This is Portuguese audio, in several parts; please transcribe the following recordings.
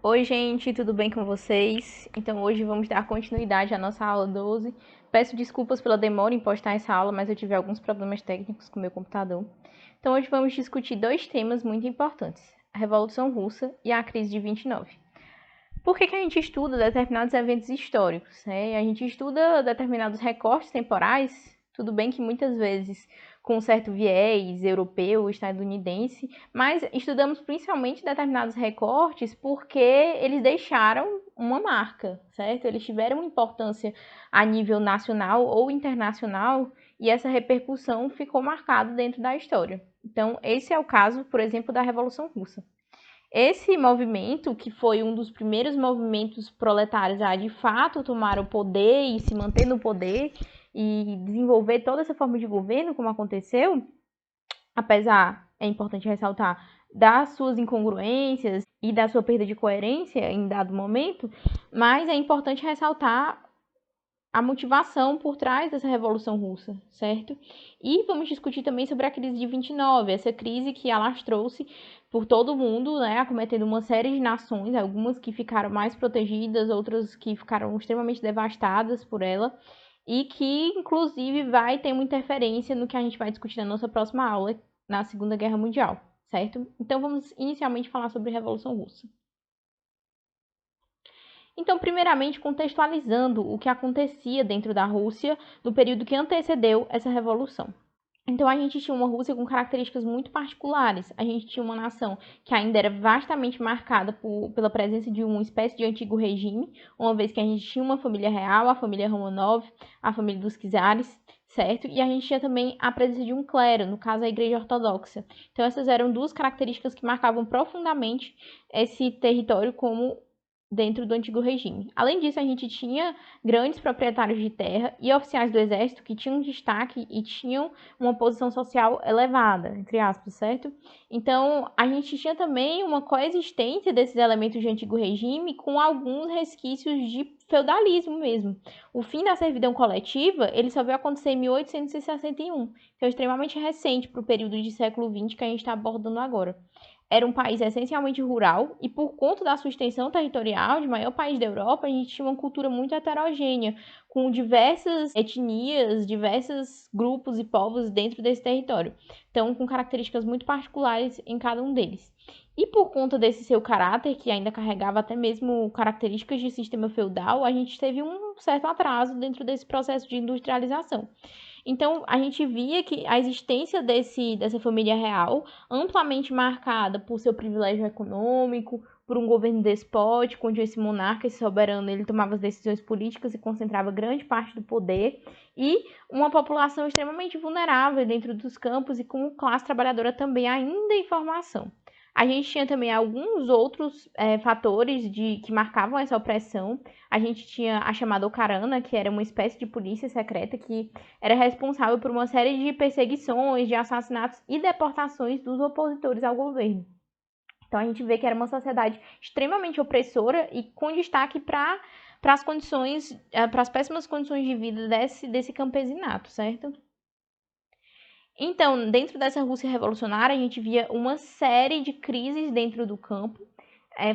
Oi, gente, tudo bem com vocês? Então, hoje vamos dar continuidade à nossa aula 12. Peço desculpas pela demora em postar essa aula, mas eu tive alguns problemas técnicos com o meu computador. Então, hoje vamos discutir dois temas muito importantes: a Revolução Russa e a crise de 29. Por que a gente estuda determinados eventos históricos, né? A gente estuda determinados recortes temporais, tudo bem que muitas vezes com um certo viés europeu, estadunidense, mas estudamos principalmente determinados recortes porque eles deixaram uma marca, certo? Eles tiveram uma importância a nível nacional ou internacional e essa repercussão ficou marcada dentro da história. Então, esse é o caso, por exemplo, da Revolução Russa. Esse movimento, que foi um dos primeiros movimentos proletários a de fato tomar o poder e se manter no poder e desenvolver toda essa forma de governo, como aconteceu, apesar, é importante ressaltar, das suas incongruências e da sua perda de coerência em dado momento, mas é importante ressaltar a motivação por trás dessa Revolução Russa, certo? E vamos discutir também sobre a crise de 29, essa crise que alastrou-se por todo o mundo, né, acometendo uma série de nações, algumas que ficaram mais protegidas, outras que ficaram extremamente devastadas por ela, e que, inclusive, vai ter uma interferência no que a gente vai discutir na nossa próxima aula, na Segunda Guerra Mundial, certo? Então, vamos inicialmente falar sobre a Revolução Russa. Então, primeiramente, contextualizando o que acontecia dentro da Rússia no período que antecedeu essa revolução. Então, a gente tinha uma Rússia com características muito particulares. A gente tinha uma nação que ainda era vastamente marcada pela presença de uma espécie de antigo regime, uma vez que a gente tinha uma família real, a família Romanov, a família dos czares, certo? E a gente tinha também a presença de um clero, no caso a Igreja Ortodoxa. Então, essas eram duas características que marcavam profundamente esse território como dentro do antigo regime. Além disso, a gente tinha grandes proprietários de terra e oficiais do exército que tinham destaque e tinham uma posição social elevada, entre aspas, certo? Então, a gente tinha também uma coexistência desses elementos de antigo regime com alguns resquícios de feudalismo mesmo. O fim da servidão coletiva, ele só veio acontecer em 1861, que é extremamente recente para o período de século XX que a gente está abordando agora. Era um país essencialmente rural e, por conta da sua extensão territorial, de maior país da Europa, a gente tinha uma cultura muito heterogênea, com diversas etnias, diversos grupos e povos dentro desse território. Então, com características muito particulares em cada um deles. E por conta desse seu caráter, que ainda carregava até mesmo características de sistema feudal, a gente teve um certo atraso dentro desse processo de industrialização. Então, a gente via que a existência dessa família real, amplamente marcada por seu privilégio econômico, por um governo despótico, onde esse monarca, esse soberano, ele tomava as decisões políticas e concentrava grande parte do poder, e uma população extremamente vulnerável dentro dos campos e com classe trabalhadora também ainda em formação. A gente tinha também alguns outros fatores que marcavam essa opressão. A gente tinha a chamada Ocarana, que era uma espécie de polícia secreta que era responsável por uma série de perseguições, de assassinatos e deportações dos opositores ao governo. Então a gente vê que era uma sociedade extremamente opressora e com destaque para as condições, para as péssimas condições de vida desse campesinato, certo? Então, dentro dessa Rússia revolucionária, a gente via uma série de crises dentro do campo,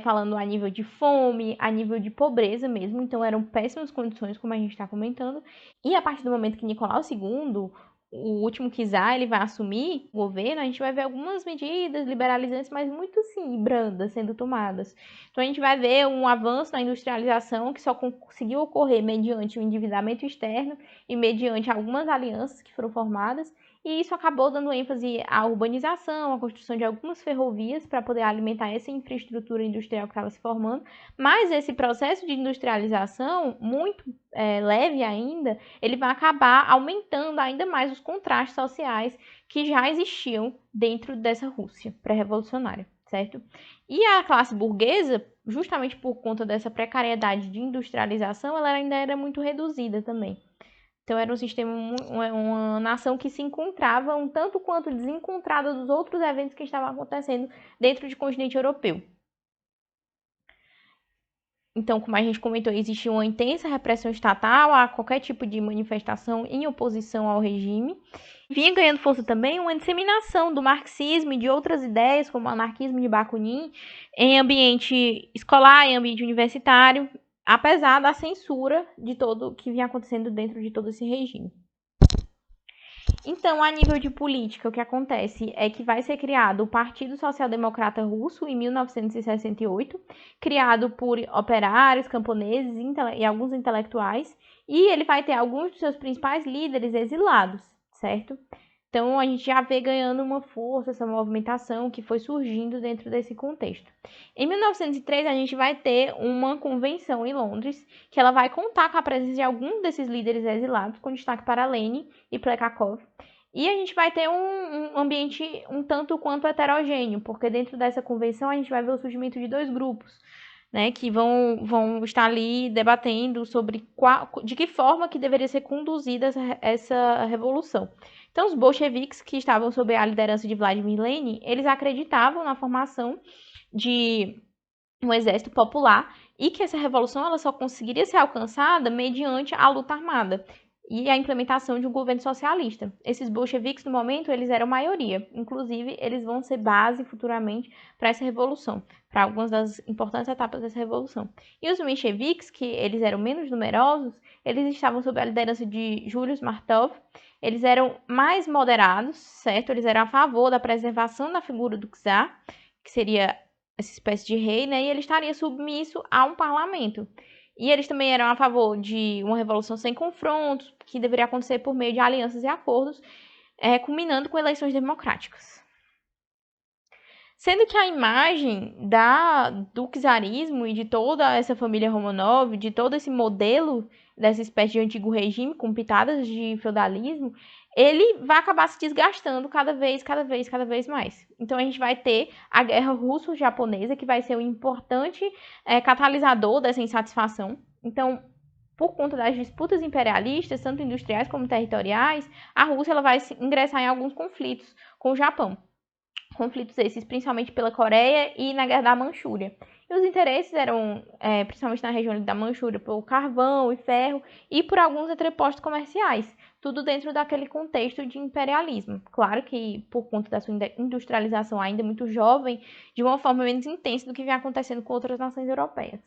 falando a nível de fome, a nível de pobreza mesmo, então eram péssimas condições, como a gente está comentando. E a partir do momento que Nicolau II, o último czar, ele vai assumir o governo, a gente vai ver algumas medidas liberalizantes, mas muito sim, brandas sendo tomadas. Então a gente vai ver um avanço na industrialização que só conseguiu ocorrer mediante o endividamento externo e mediante algumas alianças que foram formadas. E isso acabou dando ênfase à urbanização, à construção de algumas ferrovias para poder alimentar essa infraestrutura industrial que estava se formando. Mas esse processo de industrialização, muito leve ainda, ele vai acabar aumentando ainda mais os contrastes sociais que já existiam dentro dessa Rússia pré-revolucionária, certo? E a classe burguesa, justamente por conta dessa precariedade de industrialização, ela ainda era muito reduzida também. Então era um sistema, uma nação que se encontrava um tanto quanto desencontrada dos outros eventos que estavam acontecendo dentro do continente europeu. Então, como a gente comentou, existia uma intensa repressão estatal a qualquer tipo de manifestação em oposição ao regime. Vinha ganhando força também uma disseminação do marxismo e de outras ideias, como o anarquismo de Bakunin, em ambiente escolar, em ambiente universitário, apesar da censura de todo que vinha acontecendo dentro de todo esse regime. Então, a nível de política, o que acontece é que vai ser criado o Partido Social Democrata Russo em 1968, criado por operários, camponeses e alguns intelectuais, e ele vai ter alguns dos seus principais líderes exilados, certo? Então, a gente já vê ganhando uma força essa movimentação que foi surgindo dentro desse contexto. Em 1903, a gente vai ter uma convenção em Londres, que ela vai contar com a presença de alguns desses líderes exilados, com destaque para Lenin e Plekhanov. E a gente vai ter um ambiente um tanto quanto heterogêneo, porque dentro dessa convenção a gente vai ver o surgimento de dois grupos, né, que vão estar ali debatendo sobre de que forma que deveria ser conduzida essa revolução. Então, os bolcheviques, que estavam sob a liderança de Vladimir Lenin, eles acreditavam na formação de um exército popular e que essa revolução ela só conseguiria ser alcançada mediante a luta armada e a implementação de um governo socialista. Esses bolcheviques, no momento, eles eram maioria. Inclusive, eles vão ser base futuramente para essa revolução, para algumas das importantes etapas dessa revolução. E os mencheviques, que eles eram menos numerosos, eles estavam sob a liderança de Julius Martov. Eles eram mais moderados, certo? Eles eram a favor da preservação da figura do czar, que seria essa espécie de rei, né? E ele estaria submisso a um parlamento. E eles também eram a favor de uma revolução sem confrontos, que deveria acontecer por meio de alianças e acordos, culminando com eleições democráticas. Sendo que a imagem do czarismo e de toda essa família Romanov, de todo esse modelo dessa espécie de antigo regime com pitadas de feudalismo, ele vai acabar se desgastando cada vez mais. Então a gente vai ter a guerra russo-japonesa, que vai ser um importante catalisador dessa insatisfação. Então, por conta das disputas imperialistas, tanto industriais como territoriais, a Rússia ela vai ingressar em alguns conflitos com o Japão. Conflitos esses principalmente pela Coreia e na Guerra da Manchúria. E os interesses eram, principalmente na região da Manchúria, por carvão e ferro e por alguns entrepostos comerciais. Tudo dentro daquele contexto de imperialismo. Claro que por conta da sua industrialização ainda muito jovem, de uma forma menos intensa do que vem acontecendo com outras nações europeias.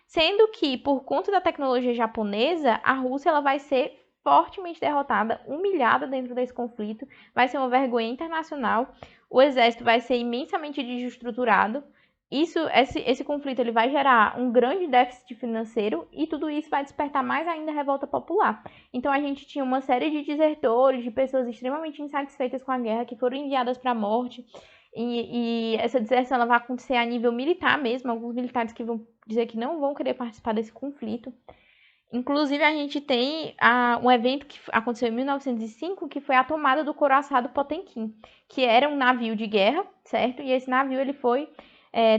Sendo que, por conta da tecnologia japonesa, a Rússia ela vai ser fortemente derrotada, humilhada dentro desse conflito, vai ser uma vergonha internacional, o exército vai ser imensamente desestruturado, esse conflito ele vai gerar um grande déficit financeiro e tudo isso vai despertar mais ainda a revolta popular. Então a gente tinha uma série de desertores, de pessoas extremamente insatisfeitas com a guerra, que foram enviadas para a morte, e essa deserção ela vai acontecer a nível militar mesmo, alguns militares que vão dizer que não vão querer participar desse conflito. Inclusive, a gente tem um evento que aconteceu em 1905, que foi a tomada do couraçado Potemkin, que era um navio de guerra, certo? E esse navio ele foi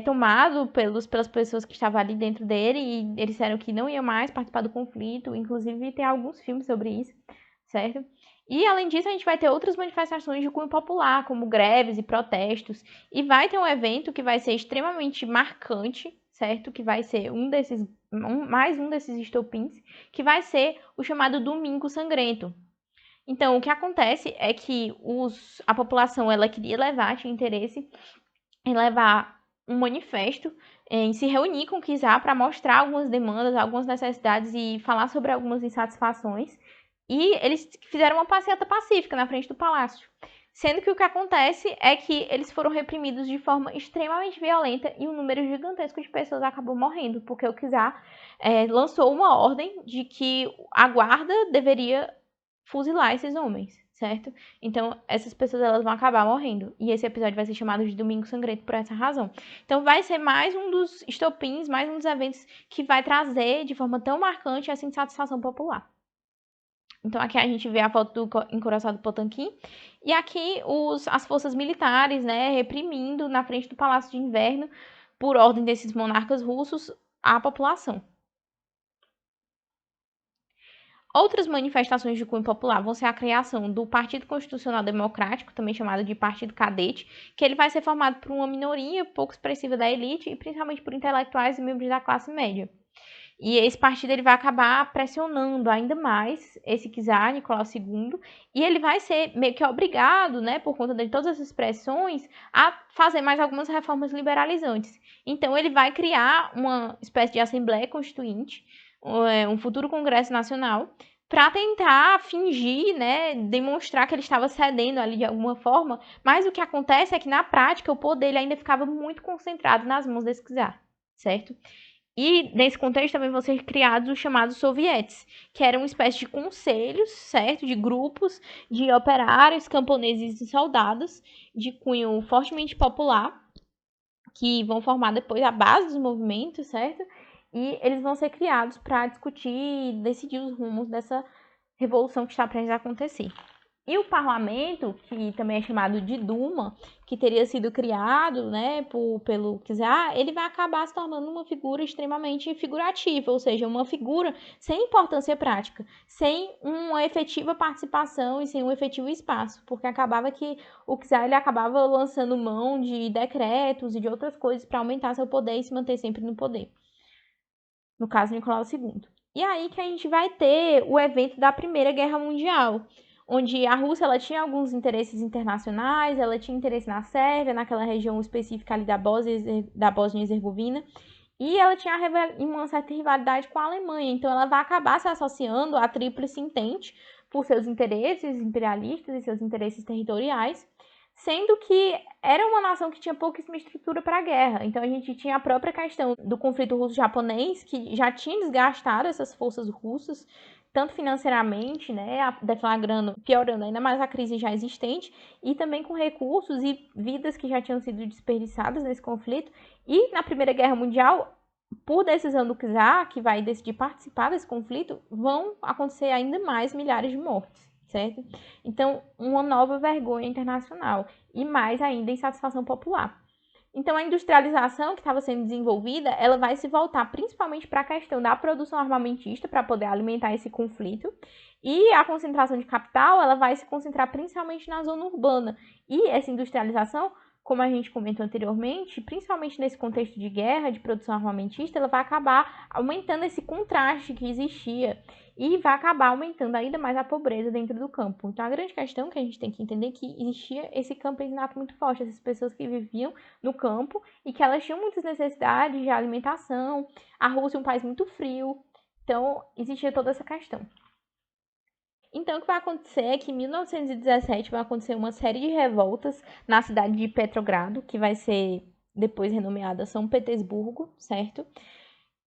tomado pelas pessoas que estavam ali dentro dele, e eles disseram que não iam mais participar do conflito. Inclusive, tem alguns filmes sobre isso, certo? E, além disso, a gente vai ter outras manifestações de cunho popular, como greves e protestos. E vai ter um evento que vai ser extremamente marcante, certo? Que vai ser mais um desses estopins, que vai ser o chamado Domingo Sangrento. Então, o que acontece é que a população ela queria tinha interesse em levar um manifesto, em se reunir com o czar para mostrar algumas demandas, algumas necessidades e falar sobre algumas insatisfações. E eles fizeram uma passeata pacífica na frente do palácio. Sendo que o que acontece é que eles foram reprimidos de forma extremamente violenta e um número gigantesco de pessoas acabou morrendo, porque o czar lançou uma ordem de que a guarda deveria fuzilar esses homens, certo? Então, essas pessoas elas vão acabar morrendo. E esse episódio vai ser chamado de Domingo Sangrento por essa razão. Então, vai ser mais um dos estopins, mais um dos eventos que vai trazer de forma tão marcante essa insatisfação popular. Então, aqui a gente vê a foto do encouraçado Potemkin. E aqui as forças militares, né, reprimindo na frente do Palácio de Inverno, por ordem desses monarcas russos, a população. Outras manifestações de cunho popular vão ser a criação do Partido Constitucional Democrático, também chamado de Partido Cadete, que ele vai ser formado por uma minoria pouco expressiva da elite e principalmente por intelectuais e membros da classe média. E esse partido ele vai acabar pressionando ainda mais esse czar, Nicolau II, e ele vai ser meio que obrigado, né, por conta de todas essas pressões, a fazer mais algumas reformas liberalizantes. Então ele vai criar uma espécie de Assembleia Constituinte, um futuro Congresso Nacional, para tentar fingir, né, demonstrar que ele estava cedendo ali de alguma forma, mas o que acontece é que na prática o poder ele ainda ficava muito concentrado nas mãos desse czar, certo? E nesse contexto também vão ser criados os chamados sovietes, que eram uma espécie de conselhos, certo? De grupos de operários, camponeses e soldados de cunho fortemente popular, que vão formar depois a base dos movimentos, certo? E eles vão ser criados para discutir e decidir os rumos dessa revolução que está prestes a acontecer. E o parlamento, que também é chamado de Duma, que teria sido criado, né, pelo czar, ele vai acabar se tornando uma figura extremamente figurativa, ou seja, uma figura sem importância prática, sem uma efetiva participação e sem um efetivo espaço, porque acabava que o czar ele acabava lançando mão de decretos e de outras coisas para aumentar seu poder e se manter sempre no poder. No caso, Nicolau II. E aí que a gente vai ter o evento da Primeira Guerra Mundial, onde a Rússia ela tinha alguns interesses internacionais, ela tinha interesse na Sérvia, naquela região específica ali da Bósnia e Herzegovina, e ela tinha uma certa rivalidade com a Alemanha, então ela vai acabar se associando à Tríplice Entente por seus interesses imperialistas e seus interesses territoriais, sendo que era uma nação que tinha pouquíssima estrutura para a guerra. Então a gente tinha a própria questão do conflito russo-japonês, que já tinha desgastado essas forças russas, tanto financeiramente, né, deflagrando, piorando ainda mais a crise já existente, e também com recursos e vidas que já tinham sido desperdiçadas nesse conflito. E na Primeira Guerra Mundial, por decisão do czar, que vai decidir participar desse conflito, vão acontecer ainda mais milhares de mortes, certo? Então, uma nova vergonha internacional e mais ainda insatisfação popular. Então, a industrialização que estava sendo desenvolvida, ela vai se voltar principalmente para a questão da produção armamentista para poder alimentar esse conflito. E a concentração de capital, ela vai se concentrar principalmente na zona urbana. E essa industrialização, como a gente comentou anteriormente, principalmente nesse contexto de guerra, de produção armamentista, ela vai acabar aumentando esse contraste que existia e vai acabar aumentando ainda mais a pobreza dentro do campo. Então, a grande questão que a gente tem que entender é que existia esse campesinato muito forte, essas pessoas que viviam no campo e que elas tinham muitas necessidades de alimentação. A Rússia é um país muito frio, então existia toda essa questão. Então, o que vai acontecer é que em 1917 vai acontecer uma série de revoltas na cidade de Petrogrado, que vai ser depois renomeada São Petersburgo, certo?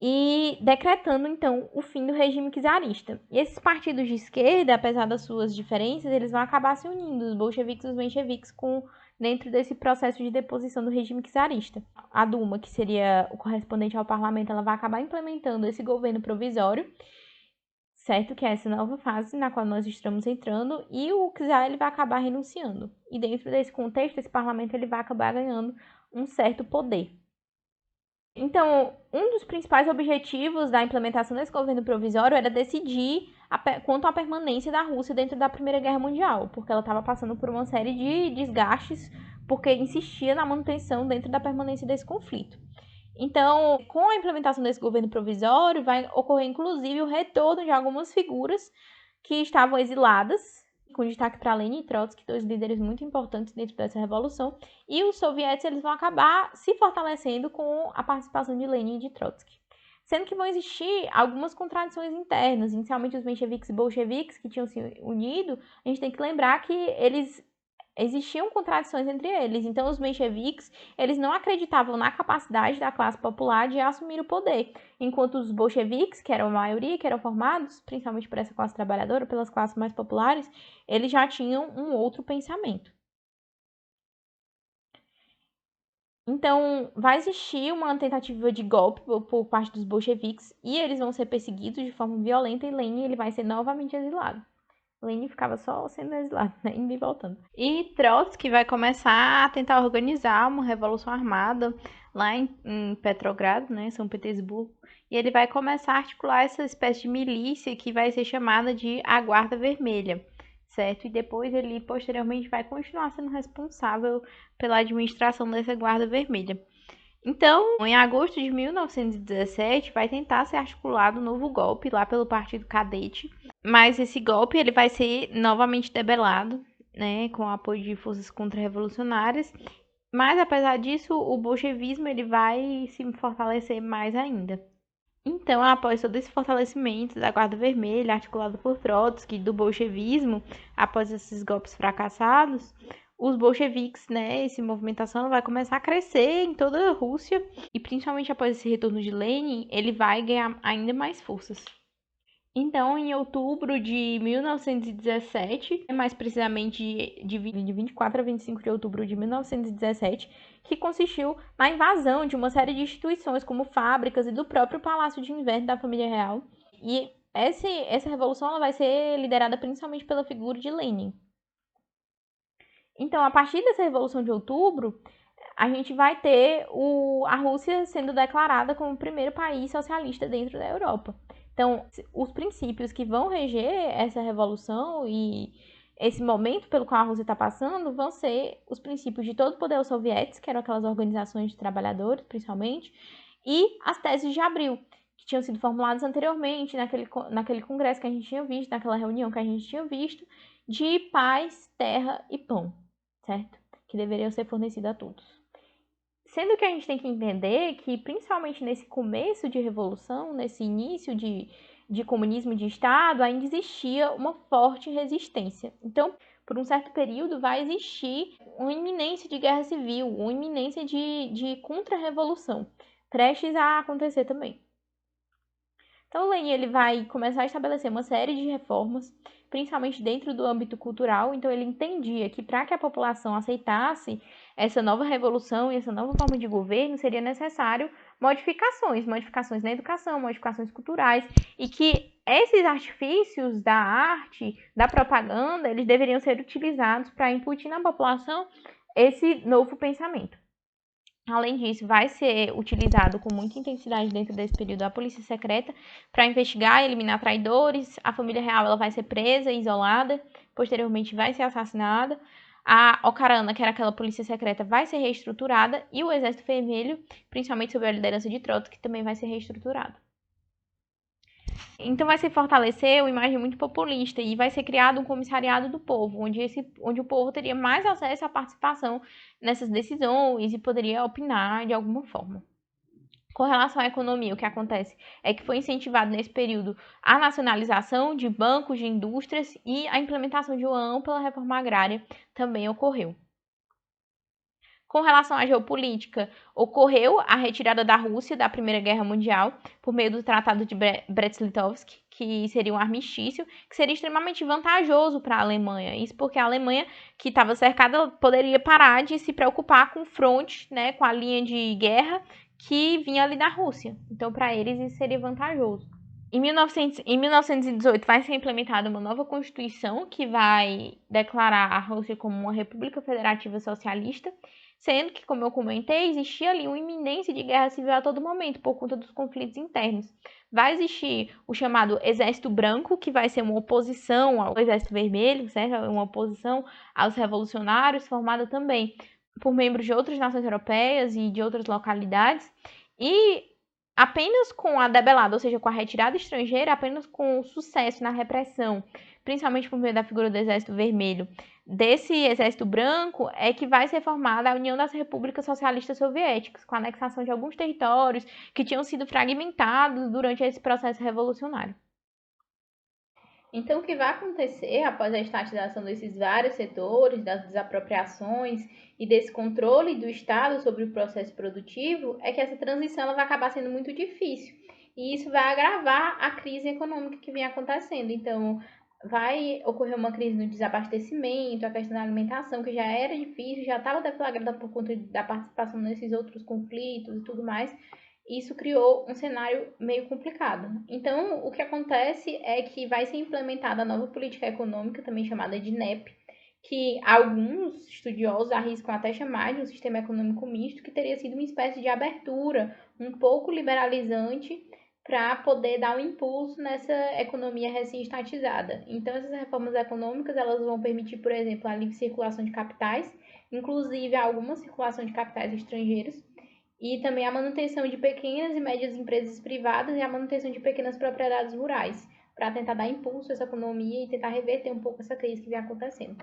E decretando, então, o fim do regime czarista. E esses partidos de esquerda, apesar das suas diferenças, eles vão acabar se unindo, os bolcheviques e os mencheviques, dentro desse processo de deposição do regime czarista. A Duma, que seria o correspondente ao parlamento, ela vai acabar implementando esse governo provisório, certo? Que é essa nova fase na qual nós estamos entrando, e o czar ele vai acabar renunciando. E dentro desse contexto, esse parlamento ele vai acabar ganhando um certo poder. Então, um dos principais objetivos da implementação desse governo provisório era decidir quanto à permanência da Rússia dentro da Primeira Guerra Mundial, porque ela estava passando por uma série de desgastes, porque insistia na manutenção dentro da permanência desse conflito. Então, com a implementação desse governo provisório, vai ocorrer inclusive o retorno de algumas figuras que estavam exiladas, com destaque para Lenin e Trotsky, dois líderes muito importantes dentro dessa revolução, e os sovietes eles vão acabar se fortalecendo com a participação de Lenin e de Trotsky. Sendo que vão existir algumas contradições internas, inicialmente os mencheviques e bolcheviques que tinham se unido, a gente tem que lembrar que existiam contradições entre eles. Então, os mencheviques, eles não acreditavam na capacidade da classe popular de assumir o poder, enquanto os bolcheviques, que eram a maioria, que eram formados principalmente por essa classe trabalhadora, pelas classes mais populares, eles já tinham um outro pensamento. Então, vai existir uma tentativa de golpe por parte dos bolcheviques e eles vão ser perseguidos de forma violenta e Lenin ele vai ser novamente exilado. Lenin ficava só sendo exilado, né? Indo e voltando. E Trotsky vai começar a tentar organizar uma revolução armada lá em Petrogrado, né, São Petersburgo, e ele vai começar a articular essa espécie de milícia que vai ser chamada de a Guarda Vermelha, certo? E depois ele, posteriormente, vai continuar sendo responsável pela administração dessa Guarda Vermelha. Então, em agosto de 1917, vai tentar ser articulado um novo golpe lá pelo Partido Cadete, mas esse golpe ele vai ser novamente debelado, né, com o apoio de forças contra-revolucionárias. Mas apesar disso, o bolchevismo ele vai se fortalecer mais ainda. Então, após todo esse fortalecimento da Guarda Vermelha, articulado por Trotsky, do bolchevismo, após esses golpes fracassados, os bolcheviques, né, essa movimentação vai começar a crescer em toda a Rússia, e principalmente após esse retorno de Lenin, ele vai ganhar ainda mais forças. Então, em outubro de 1917, mais precisamente de 24 a 25 de outubro de 1917, que consistiu na invasão de uma série de instituições, como fábricas e do próprio Palácio de Inverno da família real. E essa revolução ela vai ser liderada principalmente pela figura de Lenin. Então, a partir dessa Revolução de Outubro, a gente vai ter a Rússia sendo declarada como o primeiro país socialista dentro da Europa. Então, os princípios que vão reger essa revolução e esse momento pelo qual a Rússia está passando vão ser os princípios de todo o poder soviético, que eram aquelas organizações de trabalhadores, principalmente, e as teses de Abril, que tinham sido formuladas anteriormente naquele congresso que a gente tinha visto, naquela reunião que a gente tinha visto, de paz, terra e pão, certo? Que deveriam ser fornecidos a todos. Sendo que a gente tem que entender que, principalmente nesse começo de revolução, nesse início de comunismo de Estado, ainda existia uma forte resistência. Então, por um certo período, vai existir uma iminência de guerra civil, uma iminência de contra-revolução, prestes a acontecer também. Então, o Lenin ele vai começar a estabelecer uma série de reformas, principalmente dentro do âmbito cultural. Então, ele entendia que para que a população aceitasse essa nova revolução e essa nova forma de governo, seria necessário modificações na educação, modificações culturais, e que esses artifícios da arte, da propaganda, eles deveriam ser utilizados para incutir na população esse novo pensamento. Além disso, vai ser utilizado com muita intensidade dentro desse período a polícia secreta para investigar e eliminar traidores. A família real ela vai ser presa e isolada, posteriormente vai ser assassinada. A Okhrana, que era aquela polícia secreta, vai ser reestruturada e o Exército Vermelho, principalmente sob a liderança de Trotsky, também vai ser reestruturado. Então vai se fortalecer uma imagem muito populista e vai ser criado um comissariado do povo, onde o povo teria mais acesso à participação nessas decisões e poderia opinar de alguma forma. Com relação à economia, o que acontece é que foi incentivado nesse período a nacionalização de bancos, de indústrias e a implementação de uma ampla reforma agrária também ocorreu. Com relação à geopolítica, ocorreu a retirada da Rússia da Primeira Guerra Mundial por meio do Tratado de Brest-Litovsk, que seria um armistício, que seria extremamente vantajoso para a Alemanha. Isso porque a Alemanha, que estava cercada, poderia parar de se preocupar com o front, né, com a linha de guerra que vinha ali da Rússia. Então, para eles, isso seria vantajoso. Em 1918 vai ser implementada uma nova Constituição que vai declarar a Rússia como uma república federativa socialista, sendo que, como eu comentei, existia ali uma iminência de guerra civil a todo momento por conta dos conflitos internos. Vai existir o chamado Exército Branco, que vai ser uma oposição ao Exército Vermelho, certo? Uma oposição aos revolucionários, formada também por membros de outras nações europeias e de outras localidades, e apenas com a debelada, ou seja, com a retirada estrangeira, apenas com o sucesso na repressão, principalmente por meio da figura do Exército Vermelho, desse Exército Branco, é que vai ser formada a União das Repúblicas Socialistas Soviéticas, com a anexação de alguns territórios que tinham sido fragmentados durante esse processo revolucionário. Então, o que vai acontecer após a estatização desses vários setores, das desapropriações e desse controle do Estado sobre o processo produtivo, é que essa transição ela vai acabar sendo muito difícil. E isso vai agravar a crise econômica que vem acontecendo. Então, vai ocorrer uma crise no desabastecimento, a questão da alimentação, que já era difícil, já estava deflagrada por conta da participação nesses outros conflitos e tudo mais. Isso criou um cenário meio complicado. Então, o que acontece é que vai ser implementada a nova política econômica, também chamada de NEP, que alguns estudiosos arriscam até chamar de um sistema econômico misto, que teria sido uma espécie de abertura um pouco liberalizante para poder dar um impulso nessa economia recém-estatizada. Então, essas reformas econômicas elas vão permitir, por exemplo, a livre circulação de capitais, inclusive alguma circulação de capitais estrangeiros, e também a manutenção de pequenas e médias empresas privadas e a manutenção de pequenas propriedades rurais, para tentar dar impulso a essa economia e tentar reverter um pouco essa crise que vem acontecendo.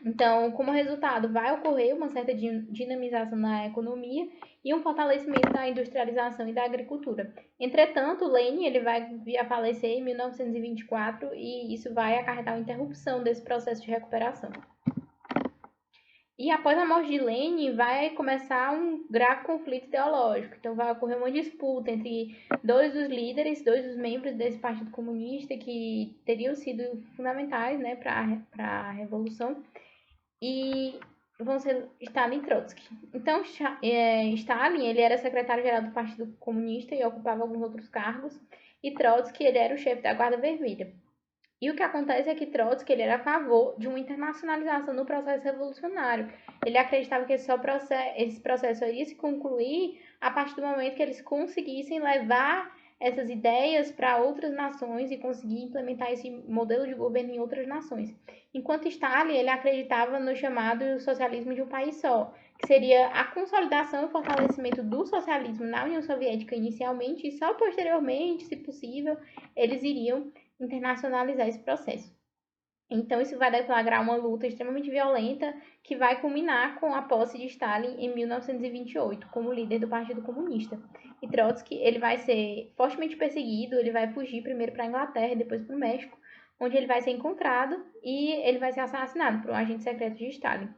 Então, como resultado, vai ocorrer uma certa dinamização na economia e um fortalecimento da industrialização e da agricultura. Entretanto, Lenin ele vai vir a falecer em 1924 e isso vai acarretar uma interrupção desse processo de recuperação. E após a morte de Lenin, vai começar um grave conflito ideológico. Então, vai ocorrer uma disputa entre dois dos líderes, dois dos membros desse Partido Comunista que teriam sido fundamentais, né, para a Revolução, e vão ser Stalin e Trotsky. Então, Stalin ele era secretário-geral do Partido Comunista e ocupava alguns outros cargos, e Trotsky ele era o chefe da Guarda Vermelha. E o que acontece é que Trotsky ele era a favor de uma internacionalização no processo revolucionário. Ele acreditava que esse processo iria se concluir a partir do momento que eles conseguissem levar essas ideias para outras nações e conseguir implementar esse modelo de governo em outras nações. Enquanto Stalin ele acreditava no chamado socialismo de um país só, que seria a consolidação e fortalecimento do socialismo na União Soviética inicialmente e só posteriormente, se possível, eles iriam internacionalizar esse processo. Então, isso vai deflagrar uma luta extremamente violenta que vai culminar com a posse de Stalin em 1928 como líder do Partido Comunista. E Trotsky ele vai ser fortemente perseguido, ele vai fugir primeiro para a Inglaterra e depois para o México, onde ele vai ser encontrado e ele vai ser assassinado por um agente secreto de Stalin.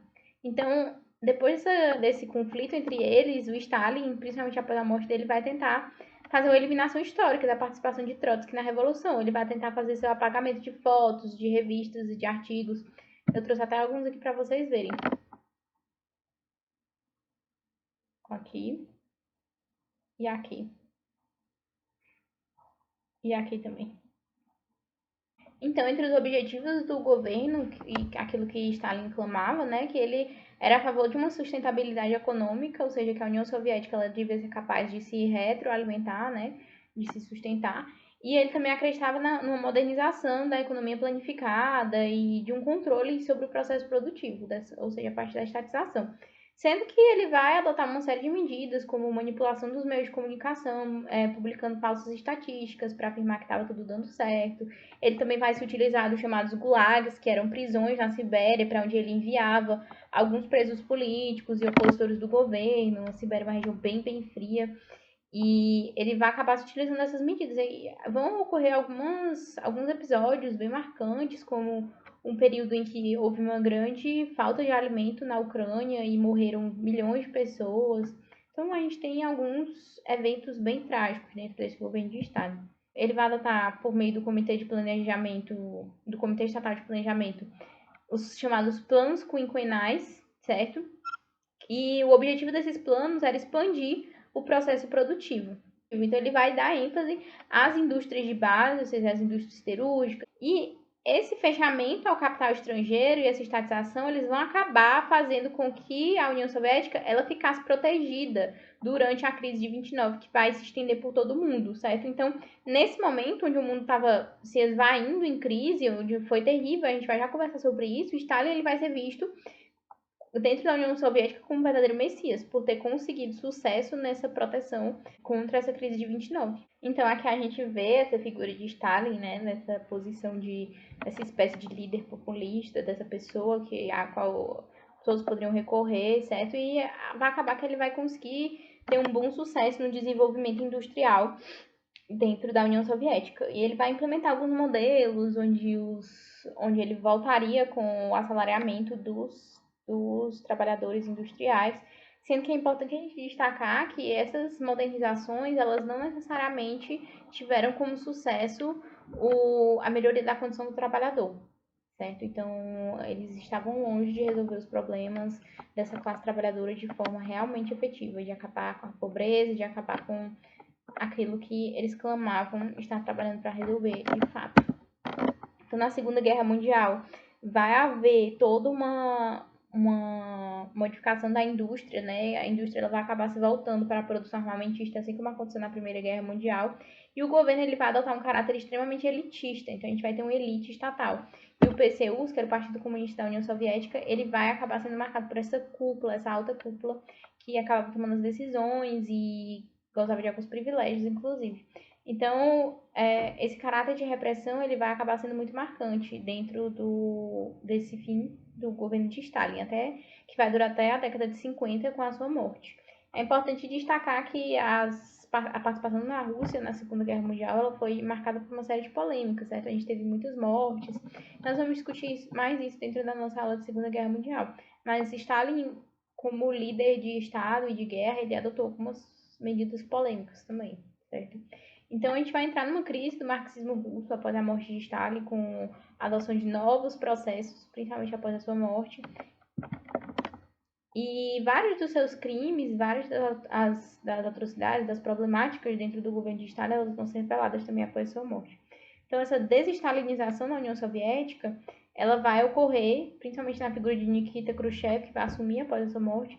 Então, depois desse conflito entre eles, o Stalin, principalmente após a morte dele, vai tentar fazer uma eliminação histórica da participação de Trotsky na Revolução. Ele vai tentar fazer seu apagamento de fotos, de revistas e de artigos. Eu trouxe até alguns aqui para vocês verem. Aqui. E aqui. E aqui também. Então, entre os objetivos do governo e aquilo que Stalin clamava, né, que ele era a favor de uma sustentabilidade econômica, ou seja, que a União Soviética ela devia ser capaz de se retroalimentar, né, de se sustentar. E ele também acreditava numa modernização da economia planificada e de um controle sobre o processo produtivo, ou seja, a partir da estatização. Sendo que ele vai adotar uma série de medidas, como manipulação dos meios de comunicação, publicando falsas estatísticas para afirmar que estava tudo dando certo. Ele também vai se utilizar dos chamados gulags, que eram prisões na Sibéria, para onde ele enviava alguns presos políticos e opositores do governo. A Sibéria é uma região bem, bem fria. E ele vai acabar se utilizando essas medidas. E vão ocorrer alguns episódios bem marcantes, como um período em que houve uma grande falta de alimento na Ucrânia e morreram milhões de pessoas. Então, a gente tem alguns eventos bem trágicos dentro desse governo de Estado. Ele vai adotar, por meio do Comitê de Planejamento, do Comitê Estatal de Planejamento, os chamados planos quinquenais, certo? E o objetivo desses planos era expandir o processo produtivo. Então, ele vai dar ênfase às indústrias de base, ou seja, às indústrias siderúrgicas. E esse fechamento ao capital estrangeiro e essa estatização, eles vão acabar fazendo com que a União Soviética ela ficasse protegida durante a crise de 29, que vai se estender por todo o mundo, certo? Então, nesse momento onde o mundo estava se esvaindo em crise, onde foi terrível, a gente vai já conversar sobre isso, o Stalin ele vai ser visto dentro da União Soviética como um verdadeiro messias, por ter conseguido sucesso nessa proteção contra essa crise de 29. Então aqui a gente vê essa figura de Stalin, né, nessa posição essa espécie de líder populista, dessa pessoa a qual todos poderiam recorrer, certo? E vai acabar que ele vai conseguir ter um bom sucesso no desenvolvimento industrial dentro da União Soviética. E ele vai implementar alguns modelos onde ele voltaria com o assalariamento dos trabalhadores industriais, sendo que é importante a gente destacar que essas modernizações, elas não necessariamente tiveram como sucesso a melhoria da condição do trabalhador, certo? Então, eles estavam longe de resolver os problemas dessa classe trabalhadora de forma realmente efetiva, de acabar com a pobreza, de acabar com aquilo que eles clamavam estar trabalhando para resolver de fato. Então, na Segunda Guerra Mundial, vai haver toda uma modificação da indústria, né? A indústria ela vai acabar se voltando para a produção armamentista, assim como aconteceu na Primeira Guerra Mundial. E o governo ele vai adotar um caráter extremamente elitista, então a gente vai ter uma elite estatal. E o PCU, que era o Partido Comunista da União Soviética, ele vai acabar sendo marcado por essa cúpula, essa alta cúpula, que acaba tomando as decisões e gozava de alguns privilégios, inclusive. Então, esse caráter de repressão ele vai acabar sendo muito marcante dentro desse fim do governo de Stalin, que vai durar até a década de 50 com a sua morte. É importante destacar que a participação na Rússia na Segunda Guerra Mundial ela foi marcada por uma série de polêmicas, certo? A gente teve muitas mortes. Nós vamos discutir mais isso dentro da nossa aula de Segunda Guerra Mundial. Mas Stalin, como líder de Estado e de guerra, ele adotou algumas medidas polêmicas também, certo? Então, a gente vai entrar numa crise do marxismo russo após a morte de Stalin, com a adoção de novos processos, principalmente após a sua morte. E vários dos seus crimes, várias das atrocidades, das problemáticas dentro do governo de Stalin, elas vão ser reveladas também após a sua morte. Então, essa desestalinização na União Soviética, ela vai ocorrer, principalmente na figura de Nikita Khrushchev, que vai assumir após a sua morte,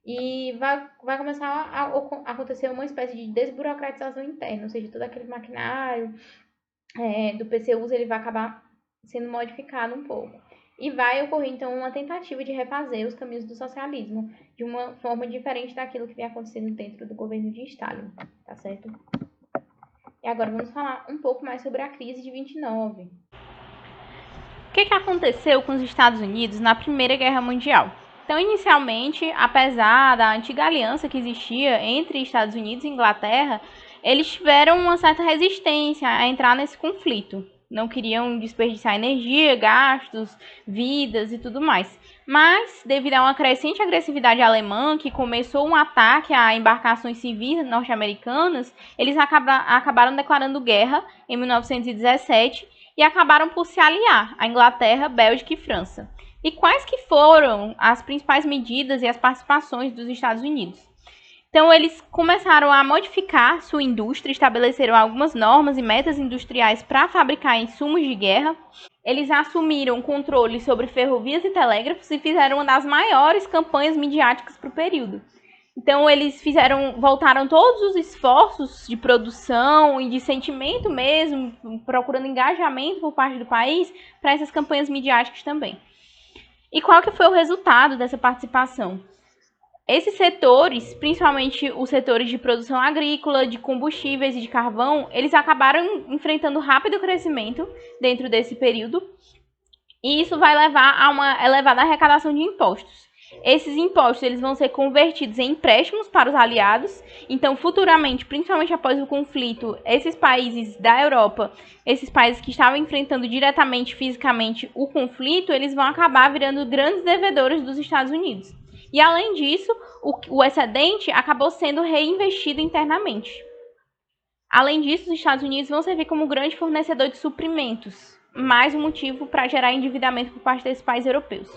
e vai começar a acontecer uma espécie de desburocratização interna, ou seja, todo aquele maquinário do PCU ele vai acabar sendo modificado um pouco. E vai ocorrer, então, uma tentativa de refazer os caminhos do socialismo de uma forma diferente daquilo que vem acontecendo dentro do governo de Stalin, tá certo? E agora vamos falar um pouco mais sobre a crise de 29. O que aconteceu com os Estados Unidos na Primeira Guerra Mundial? Então, inicialmente, apesar da antiga aliança que existia entre Estados Unidos e Inglaterra, eles tiveram uma certa resistência a entrar nesse conflito. Não queriam desperdiçar energia, gastos, vidas e tudo mais. Mas, devido a uma crescente agressividade alemã, que começou um ataque a embarcações civis norte-americanas, eles acabaram declarando guerra em 1917 e acabaram por se aliar à Inglaterra, Bélgica e França. E quais que foram as principais medidas e as participações dos Estados Unidos? Então, eles começaram a modificar sua indústria, estabeleceram algumas normas e metas industriais para fabricar insumos de guerra. Eles assumiram controle sobre ferrovias e telégrafos e fizeram uma das maiores campanhas midiáticas para o período. Então, eles voltaram todos os esforços de produção e de sentimento mesmo, procurando engajamento por parte do país para essas campanhas midiáticas também. E qual que foi o resultado dessa participação? Esses setores, principalmente os setores de produção agrícola, de combustíveis e de carvão, eles acabaram enfrentando rápido crescimento dentro desse período, e isso vai levar a uma elevada arrecadação de impostos. Esses impostos eles vão ser convertidos em empréstimos para os aliados. Então, futuramente, principalmente após o conflito, esses países da Europa, esses países que estavam enfrentando diretamente, fisicamente, o conflito, eles vão acabar virando grandes devedores dos Estados Unidos. E, além disso, o excedente acabou sendo reinvestido internamente. Além disso, os Estados Unidos vão servir como grande fornecedor de suprimentos, mais um motivo para gerar endividamento por parte desses países europeus.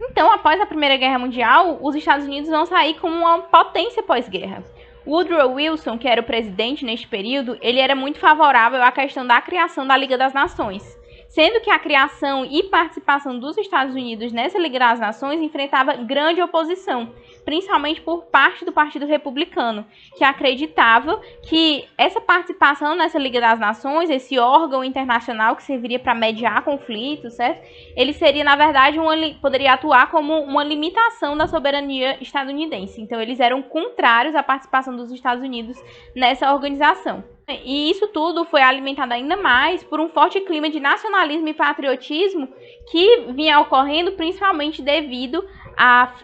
Então, após a Primeira Guerra Mundial, os Estados Unidos vão sair como uma potência pós-guerra. Woodrow Wilson, que era o presidente neste período, ele era muito favorável à questão da criação da Liga das Nações, sendo que a criação e participação dos Estados Unidos nessa Liga das Nações enfrentava grande oposição, principalmente por parte do Partido Republicano, que acreditava que essa participação nessa Liga das Nações, esse órgão internacional que serviria para mediar conflitos, certo? Ele seria, na verdade, poderia atuar como uma limitação da soberania estadunidense. Então, eles eram contrários à participação dos Estados Unidos nessa organização. E isso tudo foi alimentado ainda mais por um forte clima de nacionalismo e patriotismo que vinha ocorrendo principalmente devido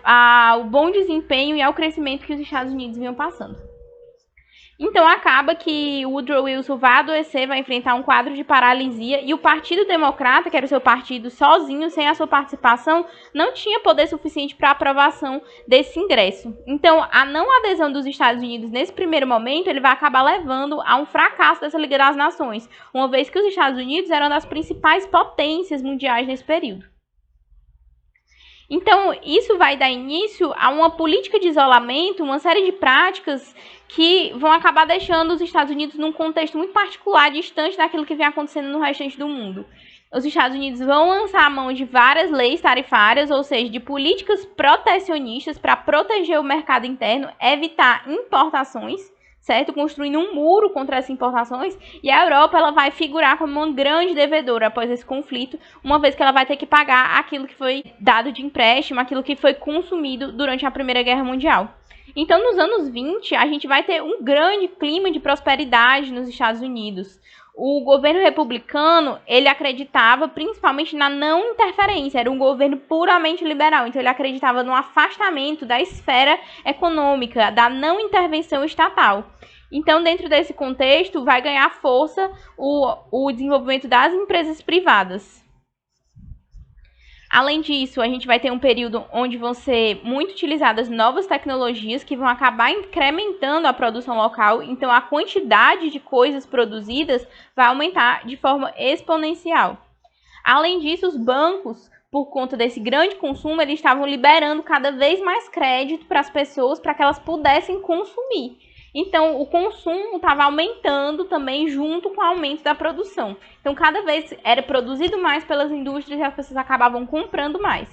ao bom desempenho e ao crescimento que os Estados Unidos vinham passando. Então acaba que Woodrow Wilson vai adoecer, vai enfrentar um quadro de paralisia, e o Partido Democrata, que era o seu partido sozinho, sem a sua participação, não tinha poder suficiente para a aprovação desse ingresso. Então a não adesão dos Estados Unidos nesse primeiro momento, ele vai acabar levando a um fracasso dessa Liga das Nações, uma vez que os Estados Unidos eram das principais potências mundiais nesse período. Então, isso vai dar início a uma política de isolamento, uma série de práticas que vão acabar deixando os Estados Unidos num contexto muito particular, distante daquilo que vem acontecendo no restante do mundo. os Estados Unidos vão lançar a mão de várias leis tarifárias, ou seja, de políticas protecionistas para proteger o mercado interno, evitar importações, certo? Construindo um muro contra essas importações, e a Europa ela vai figurar como uma grande devedora após esse conflito, uma vez que ela vai ter que pagar aquilo que foi dado de empréstimo, aquilo que foi consumido durante a Primeira Guerra Mundial. Então, nos anos 20, a gente vai ter um grande clima de prosperidade nos Estados Unidos. O governo republicano, ele acreditava principalmente na não interferência, era um governo puramente liberal, então ele acreditava no afastamento da esfera econômica, da não intervenção estatal. Então, dentro desse contexto, vai ganhar força o desenvolvimento das empresas privadas. Além disso, a gente vai ter um período onde vão ser muito utilizadas novas tecnologias que vão acabar incrementando a produção local, então a quantidade de coisas produzidas vai aumentar de forma exponencial. Além disso, os bancos, por conta desse grande consumo, eles estavam liberando cada vez mais crédito para as pessoas para que elas pudessem consumir. Então, o consumo estava aumentando também junto com o aumento da produção. Então, cada vez era produzido mais pelas indústrias e as pessoas acabavam comprando mais,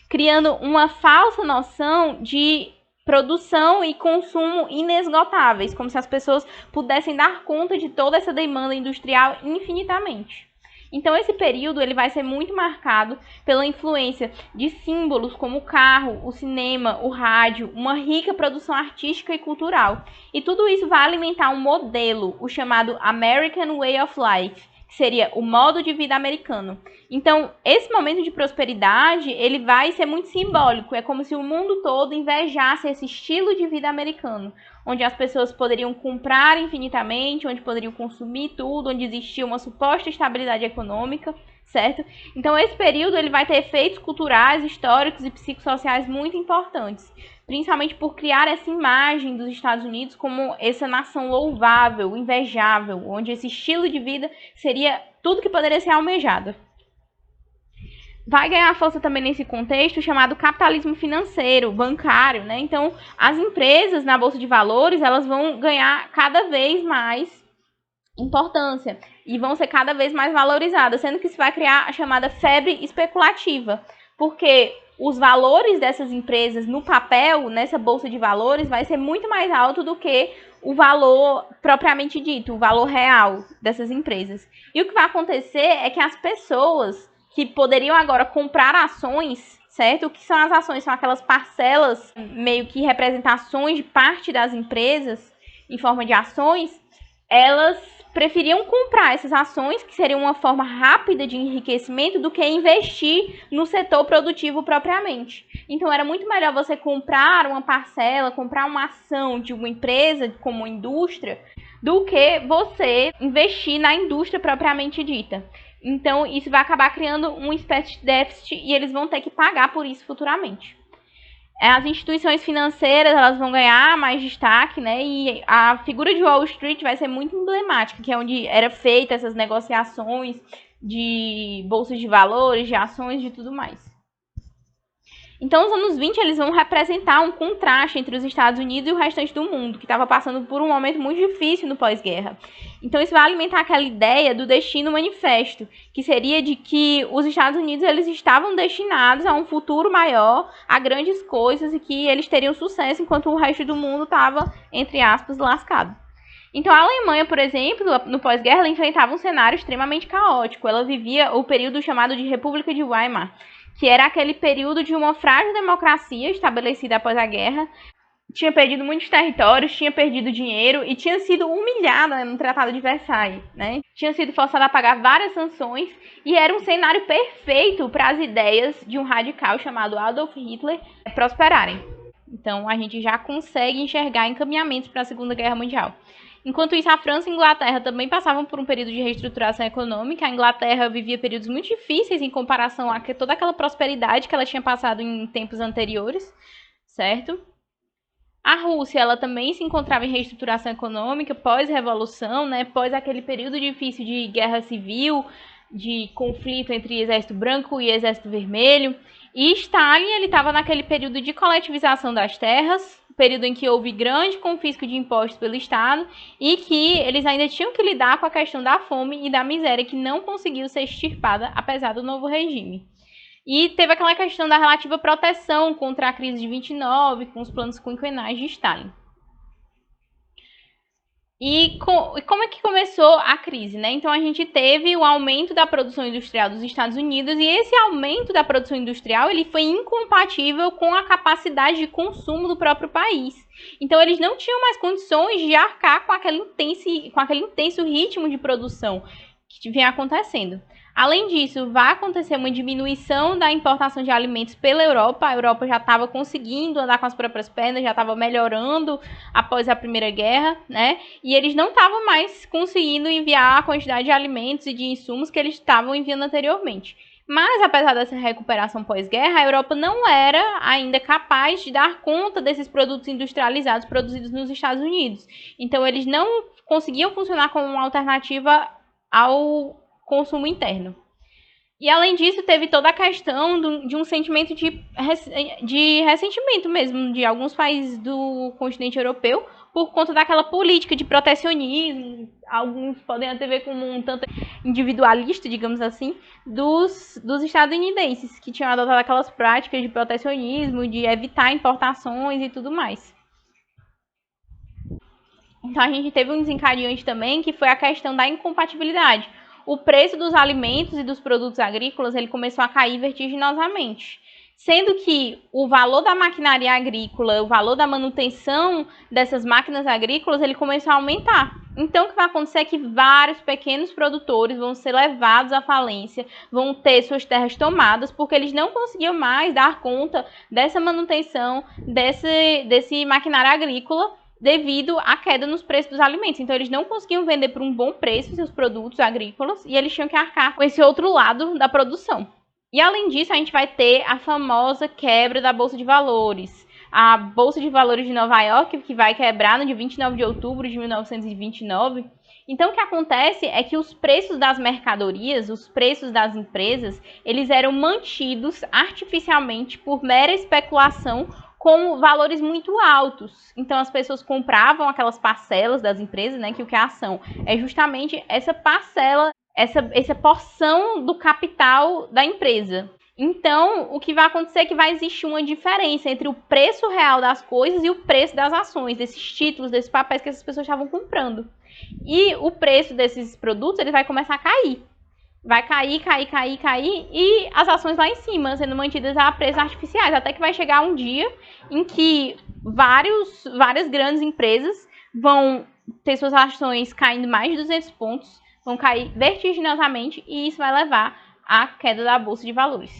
criando uma falsa noção de produção e consumo inesgotáveis, como se as pessoas pudessem dar conta de toda essa demanda industrial infinitamente. Então, esse período ele vai ser muito marcado pela influência de símbolos como o carro, o cinema, o rádio, uma rica produção artística e cultural. E tudo isso vai alimentar um modelo, o chamado American Way of Life, que seria o modo de vida americano. Então, esse momento de prosperidade, ele vai ser muito simbólico. É como se o mundo todo invejasse esse estilo de vida americano, onde as pessoas poderiam comprar infinitamente, onde poderiam consumir tudo, onde existia uma suposta estabilidade econômica, certo? Então, esse período ele vai ter efeitos culturais, históricos e psicossociais muito importantes, principalmente por criar essa imagem dos Estados Unidos como essa nação louvável, invejável, onde esse estilo de vida seria tudo que poderia ser almejado. Vai ganhar força também nesse contexto chamado capitalismo financeiro, bancário, né? Então, as empresas na Bolsa de Valores, elas vão ganhar cada vez mais importância e vão ser cada vez mais valorizadas, sendo que isso vai criar a chamada febre especulativa, porque os valores dessas empresas no papel, nessa Bolsa de Valores, vai ser muito mais alto do que o valor propriamente dito, o valor real dessas empresas. E o que vai acontecer é que as pessoas que poderiam agora comprar ações, certo? O que são as ações? São aquelas parcelas, meio que representações de parte das empresas em forma de ações. Elas preferiam comprar essas ações, que seria uma forma rápida de enriquecimento, do que investir no setor produtivo propriamente. Então, era muito melhor você comprar uma parcela, comprar uma ação de uma empresa como indústria, do que você investir na indústria propriamente dita. Então, isso vai acabar criando uma espécie de déficit e eles vão ter que pagar por isso futuramente. As instituições financeiras elas vão ganhar mais destaque, né? E a figura de Wall Street vai ser muito emblemática, que é onde era feita essas negociações de bolsas de valores, de ações, de tudo mais. Então, os anos 20 eles vão representar um contraste entre os Estados Unidos e o restante do mundo, que estava passando por um momento muito difícil no pós-guerra. Então, isso vai alimentar aquela ideia do destino manifesto, que seria de que os Estados Unidos eles estavam destinados a um futuro maior, a grandes coisas, e que eles teriam sucesso, enquanto o resto do mundo estava, entre aspas, lascado. Então, a Alemanha, por exemplo, no pós-guerra, ela enfrentava um cenário extremamente caótico. Ela vivia o período chamado de República de Weimar, que era aquele período de uma frágil democracia estabelecida após a guerra, tinha perdido muitos territórios, tinha perdido dinheiro e tinha sido humilhada no Tratado de Versailles, né? Tinha sido forçada a pagar várias sanções e era um cenário perfeito para as ideias de um radical chamado Adolf Hitler prosperarem. Então, a gente já consegue enxergar encaminhamentos para a Segunda Guerra Mundial. Enquanto isso, a França e a Inglaterra também passavam por um período de reestruturação econômica. A Inglaterra vivia períodos muito difíceis em comparação a toda aquela prosperidade que ela tinha passado em tempos anteriores, certo? A Rússia, ela também se encontrava em reestruturação econômica pós-revolução, né? Pós aquele período difícil de guerra civil, de conflito entre Exército Branco e Exército Vermelho. E Stalin, ele estava naquele período de coletivização das terras, período em que houve grande confisco de impostos pelo Estado e que eles ainda tinham que lidar com a questão da fome e da miséria que não conseguiu ser extirpada apesar do novo regime. E teve aquela questão da relativa proteção contra a crise de 29, com os planos quinquenais de Stalin. E como é que começou a crise, né? Então a gente teve o aumento da produção industrial dos Estados Unidos e esse aumento da produção industrial ele foi incompatível com a capacidade de consumo do próprio país. Então eles não tinham mais condições de arcar com aquele intenso ritmo de produção que vinha acontecendo. Além disso, vai acontecer uma diminuição da importação de alimentos pela Europa. A Europa já estava conseguindo andar com as próprias pernas, já estava melhorando após a Primeira Guerra, né? E eles não estavam mais conseguindo enviar a quantidade de alimentos e de insumos que eles estavam enviando anteriormente. Mas, apesar dessa recuperação pós-guerra, a Europa não era ainda capaz de dar conta desses produtos industrializados produzidos nos Estados Unidos. Então, eles não conseguiam funcionar como uma alternativa ao consumo interno. E além disso, teve toda a questão de um sentimento de ressentimento mesmo de alguns países do continente europeu por conta daquela política de protecionismo, alguns podem até ver como um tanto individualista, digamos assim, dos estadunidenses, que tinham adotado aquelas práticas de protecionismo, de evitar importações e tudo mais. Então a gente teve um desencadeante também, que foi a questão da incompatibilidade. O preço dos alimentos e dos produtos agrícolas ele começou a cair vertiginosamente, sendo que o valor da maquinaria agrícola, o valor da manutenção dessas máquinas agrícolas, ele começou a aumentar. Então, o que vai acontecer é que vários pequenos produtores vão ser levados à falência, vão ter suas terras tomadas, porque eles não conseguiam mais dar conta dessa manutenção, desse maquinário agrícola, devido à queda nos preços dos alimentos. Então, eles não conseguiam vender por um bom preço seus produtos agrícolas e eles tinham que arcar com esse outro lado da produção. E, além disso, a gente vai ter a famosa quebra da Bolsa de Valores. A Bolsa de Valores de Nova York, que vai quebrar no dia 29 de outubro de 1929. Então, o que acontece é que os preços das mercadorias, os preços das empresas, eles eram mantidos artificialmente por mera especulação com valores muito altos. Então, as pessoas compravam aquelas parcelas das empresas, né? Que o que é a ação? É justamente essa parcela, essa porção do capital da empresa. Então, o que vai acontecer é que vai existir uma diferença entre o preço real das coisas e o preço das ações, desses títulos, desses papéis que essas pessoas estavam comprando. E o preço desses produtos ele vai começar a cair. Vai cair, e as ações lá em cima, sendo mantidas a preços artificiais, até que vai chegar um dia em que várias grandes empresas vão ter suas ações caindo mais de 200 pontos, vão cair vertiginosamente, e isso vai levar à queda da Bolsa de Valores.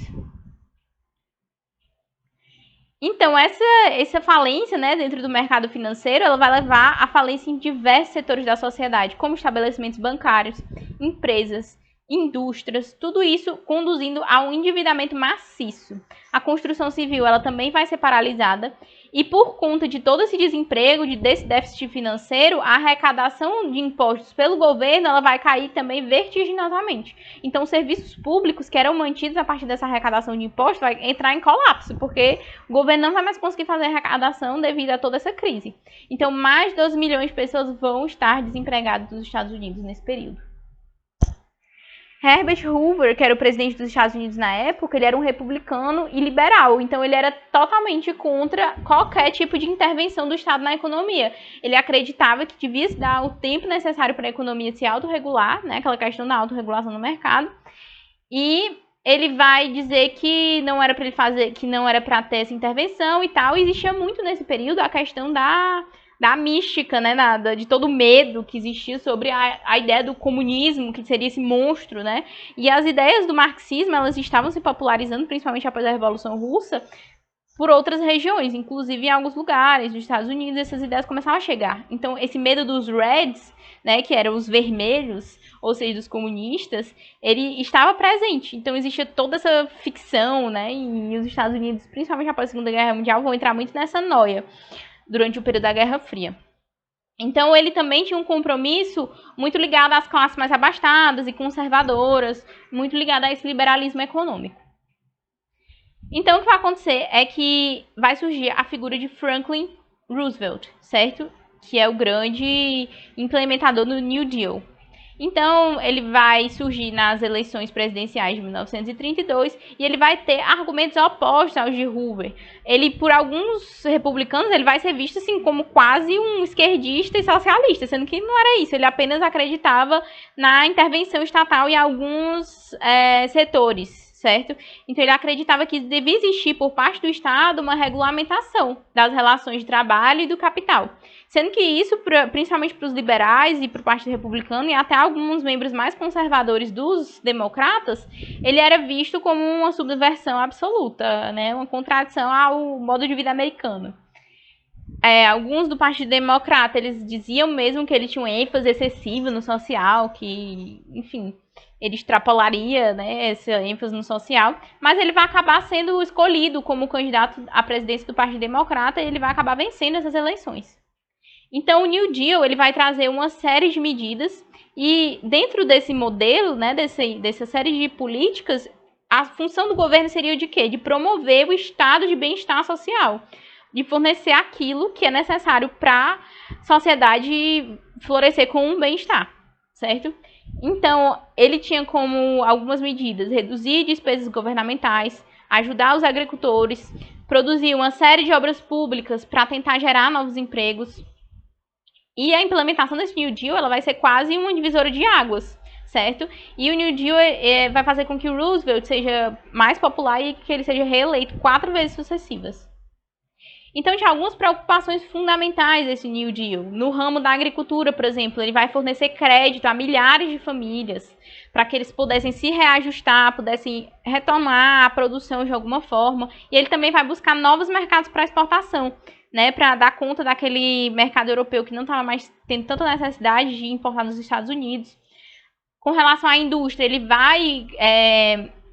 Então, essa falência, né, dentro do mercado financeiro, ela vai levar à falência em diversos setores da sociedade, como estabelecimentos bancários, empresas, indústrias, tudo isso conduzindo a um endividamento maciço. A construção civil ela também vai ser paralisada e por conta de todo esse desemprego, desse déficit financeiro, a arrecadação de impostos pelo governo ela vai cair também vertiginosamente. Então, os serviços públicos que eram mantidos a partir dessa arrecadação de impostos vai entrar em colapso, porque o governo não vai mais conseguir fazer arrecadação devido a toda essa crise. Então, mais de 12 milhões de pessoas vão estar desempregadas nos Estados Unidos nesse período. Herbert Hoover, que era o presidente dos Estados Unidos na época, ele era um republicano e liberal, então ele era totalmente contra qualquer tipo de intervenção do Estado na economia. Ele acreditava que devia se dar o tempo necessário para a economia se autorregular, né, aquela questão da autorregulação no mercado, e ele vai dizer que não era para ele fazer, que não era para ter essa intervenção e tal. E existia muito nesse período a questão da mística, né, de todo o medo que existia sobre a ideia do comunismo, que seria esse monstro, né, e as ideias do marxismo, elas estavam se popularizando, principalmente após a Revolução Russa, por outras regiões, inclusive em alguns lugares dos Estados Unidos, essas ideias começavam a chegar. Então, esse medo dos Reds, né, que eram os vermelhos, ou seja, dos comunistas, ele estava presente. Então, existia toda essa ficção, né, e os Estados Unidos, principalmente após a Segunda Guerra Mundial, vão entrar muito nessa noia durante o período da Guerra Fria. Então, ele também tinha um compromisso muito ligado às classes mais abastadas e conservadoras, muito ligado a esse liberalismo econômico. Então, o que vai acontecer é que vai surgir a figura de Franklin Roosevelt, certo? Que é o grande implementador do New Deal. Então, ele vai surgir nas eleições presidenciais de 1932 e ele vai ter argumentos opostos aos de Hoover. Ele, por alguns republicanos, ele vai ser visto assim como quase um esquerdista e socialista, sendo que não era isso. Ele apenas acreditava na intervenção estatal em alguns setores, certo? Então, ele acreditava que devia existir por parte do Estado uma regulamentação das relações de trabalho e do capital. Sendo que isso, principalmente para os liberais e para o Partido Republicano e até alguns membros mais conservadores dos democratas, ele era visto como uma subversão absoluta, né? Uma contradição ao modo de vida americano. Alguns do Partido Democrata, eles diziam mesmo que ele tinha um ênfase excessivo no social, que, enfim, ele extrapolaria, né, essa ênfase no social, mas ele vai acabar sendo escolhido como candidato à presidência do Partido Democrata e ele vai acabar vencendo essas eleições. Então, o New Deal ele vai trazer uma série de medidas e dentro desse modelo, né, dessa série de políticas, a função do governo seria de quê? De promover o estado de bem-estar social, de fornecer aquilo que é necessário para a sociedade florescer com um bem-estar, certo? Então, ele tinha como algumas medidas reduzir despesas governamentais, ajudar os agricultores, produzir uma série de obras públicas para tentar gerar novos empregos. E a implementação desse New Deal ela vai ser quase uma divisora de águas, certo? E o New Deal vai fazer com que o Roosevelt seja mais popular e que ele seja reeleito 4 vezes sucessivas. Então, tinha algumas preocupações fundamentais desse New Deal. No ramo da agricultura, por exemplo, ele vai fornecer crédito a milhares de famílias para que eles pudessem se reajustar, pudessem retomar a produção de alguma forma. E ele também vai buscar novos mercados para exportação, né, para dar conta daquele mercado europeu que não estava mais tendo tanta necessidade de importar nos Estados Unidos. Com relação à indústria, ele vai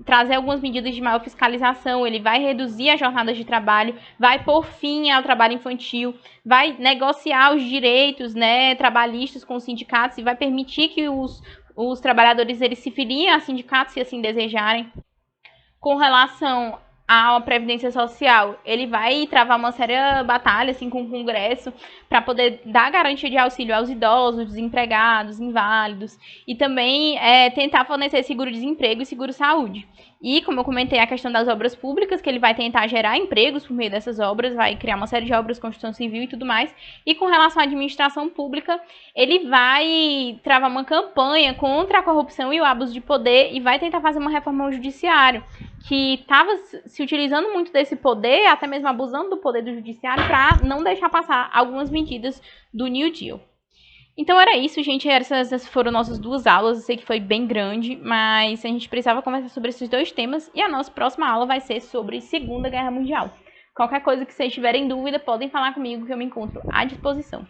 trazer algumas medidas de maior fiscalização, ele vai reduzir as jornadas de trabalho, vai pôr fim ao trabalho infantil, vai negociar os direitos, né, trabalhistas com os sindicatos e vai permitir que os trabalhadores eles se filiem a sindicatos se assim desejarem. Com relação à Previdência Social, ele vai travar uma séria batalha assim, com o Congresso para poder dar garantia de auxílio aos idosos, desempregados, inválidos e também tentar fornecer seguro-desemprego e seguro-saúde. E, como eu comentei, a questão das obras públicas, que ele vai tentar gerar empregos por meio dessas obras, vai criar uma série de obras, construção civil e tudo mais. E com relação à administração pública, ele vai travar uma campanha contra a corrupção e o abuso de poder e vai tentar fazer uma reforma ao judiciário, que estava se utilizando muito desse poder, até mesmo abusando do poder do judiciário, para não deixar passar algumas medidas do New Deal. Então era isso, gente. Essas foram nossas 2 aulas. Eu sei que foi bem grande, mas a gente precisava conversar sobre esses 2 temas. E a nossa próxima aula vai ser sobre Segunda Guerra Mundial. Qualquer coisa que vocês tiverem dúvida, podem falar comigo que eu me encontro à disposição.